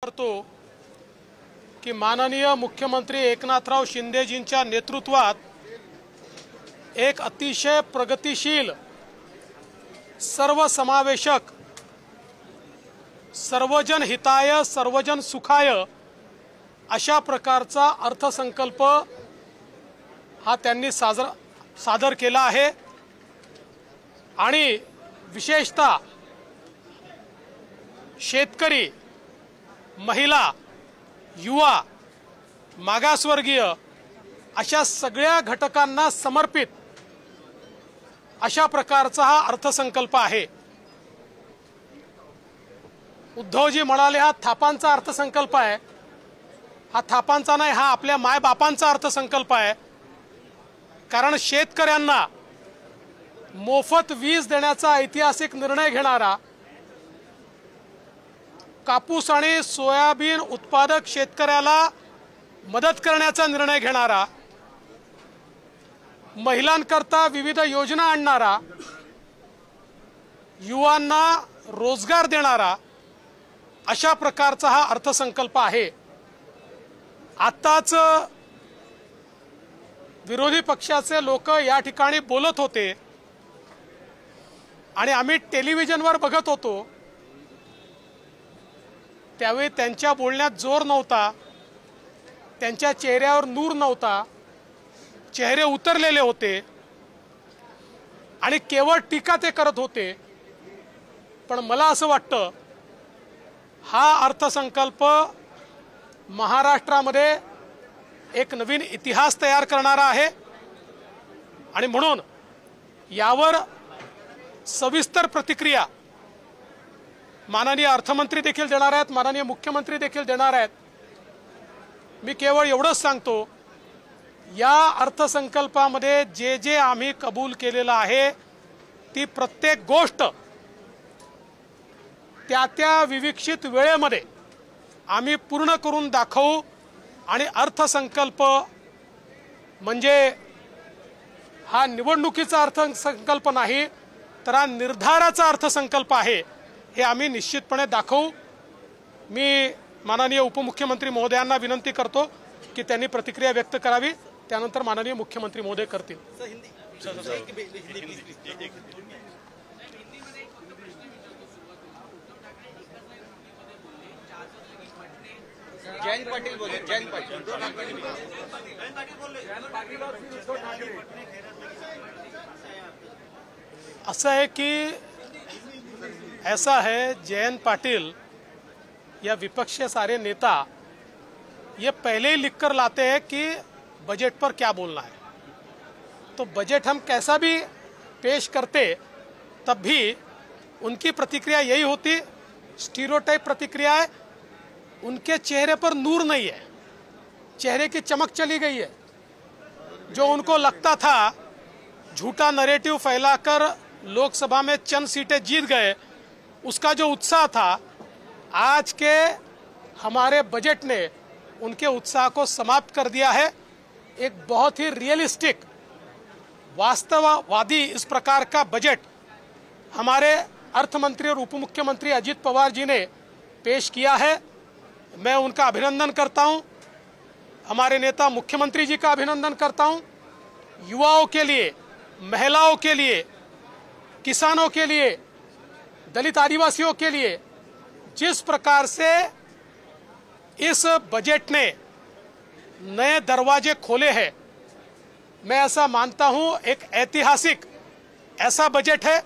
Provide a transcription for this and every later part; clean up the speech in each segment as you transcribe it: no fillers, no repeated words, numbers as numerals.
करतो की माननीय मुख्यमंत्री एकनाथराव शिंदेजींच्या नेतृत्वात एक अतिशय प्रगतिशील सर्वसमावेशक सर्वजन हिताय सर्वजन सुखाय अशा प्रकारचा अर्थसंकल्प हा त्यांनी सादर केला आहे आणि विशेषतः शेतकरी महिला युवा मागासवर्गीय अशा सगळ्या घटकांना समर्पित अशा प्रकारचा हा अर्थसंकल्प आहे। उद्धवजी म्हणाले हा थापांचा अर्थसंकल्प आहे। हा थापांचा नाही, हा आपल्या मायबापांचा अर्थसंकल्प आहे। कारण शेतकऱ्यांना मोफत वीज देण्याचा ऐतिहासिक निर्णय घेणारा, कापूस आणि सोयाबीन उत्पादक शेतकऱ्याला मदत करण्याचा निर्णय घेणारा, महिलांकरता विविध योजना आणणारा, युवांना रोजगार देणारा अशा प्रकारचा हा अर्थसंकल्प आहे। आताच विरोधी पक्षाचे लोक या ठिकाणी बोलत होते आणि आम्ही टेलिव्हिजनवर बघत होतो, त्यावेळी त्यांच्या बोलण्यात जोर नव्हता, त्यांच्या चेहऱ्यावर नूर नव्हता, चेहरे उतरलेले होते आणि केवळ टीका ते करत होते। पण मला असं वाटतं हा अर्थसंकल्प महाराष्ट्रामध्ये एक नवीन इतिहास तयार करणारा आहे आणि म्हणून यावर सविस्तर प्रतिक्रिया माननीय अर्थमंत्री देखील देणार आहेत, माननीय मुख्यमंत्री देखील देणार आहेत। मी केवळ एवढंच सांगतो, या अर्थसंकल्पामध्ये जे जे आम्ही कबूल केलेलं आहे ती प्रत्येक गोष्ट त्या त्या विविक्षित वेळेमध्ये आम्ही पूर्ण करून दाखवू आणि अर्थसंकल्प म्हणजे हा निवडणुकीचा अर्थसंकल्प नाही, तर हा निर्धाराचा अर्थसंकल्प आहे, हे आम्ही निश्चितपणे दाखवू। मी माननीय उपमुख्यमंत्री महोदयांना विनंती करतो की त्यांनी प्रतिक्रिया व्यक्त करावी, त्यानंतर माननीय मुख्यमंत्री महोदय करतील। जयंत पाटील बोले, जयंत पाटील ऐसा है कि ऐसा है, जयंत पाटिल या विपक्ष के सारे नेता ये पहले ही लिखकर लाते हैं कि बजट पर क्या बोलना है। तो बजट हम कैसा भी पेश करते तब भी उनकी प्रतिक्रिया यही होती, स्टीरियोटाइप प्रतिक्रिया है। उनके चेहरे पर नूर नहीं है, चेहरे की चमक चली गई है। जो उनको लगता था झूठा नैरेटिव फैलाकर लोकसभा में चंद सीटें जीत गए, उसका जो उत्साह था, आज के हमारे बजट ने उनके उत्साह को समाप्त कर दिया है। एक बहुत ही रियलिस्टिक वास्तववादी इस प्रकार का बजट हमारे अर्थमंत्री और उपमुख्यमंत्री अजित पवार जी ने पेश किया है। मैं उनका अभिनंदन करता हूं, हमारे नेता मुख्यमंत्री जी का अभिनंदन करता हूं। युवाओं के लिए, महिलाओं के लिए, किसानों के लिए, दलित आदिवासियों के लिए जिस प्रकार से इस बजट ने नए दरवाजे खोले हैं, मैं ऐसा मानता हूं एक ऐतिहासिक ऐसा बजट है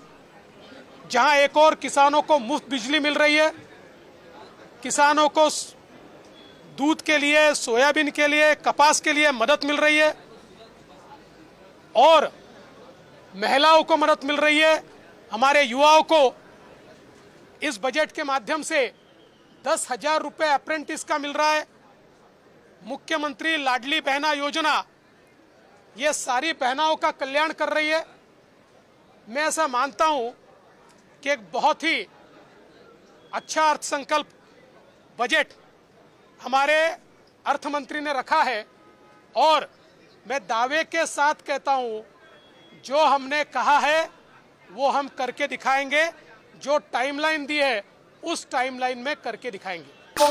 जहां एक और किसानों को मुफ्त बिजली मिल रही है, किसानों को दूध के लिए, सोयाबीन के लिए, कपास के लिए मदद मिल रही है और महिलाओं को मदद मिल रही है। हमारे युवाओं को इस बजट के माध्यम से 10,000 रुपये अप्रेंटिस का मिल रहा है। मुख्यमंत्री लाडली बहना योजना ये सारी बहनाओं का कल्याण कर रही है। मैं ऐसा मानता हूं कि एक बहुत ही अच्छा अर्थसंकल्प बजट हमारे अर्थमंत्री ने रखा है और मैं दावे के साथ कहता हूं, जो हमने कहा है वो हम करके दिखाएंगे। जो टाइमलाइन दी है उस टाइमलाइन में करके दिखाएंगे।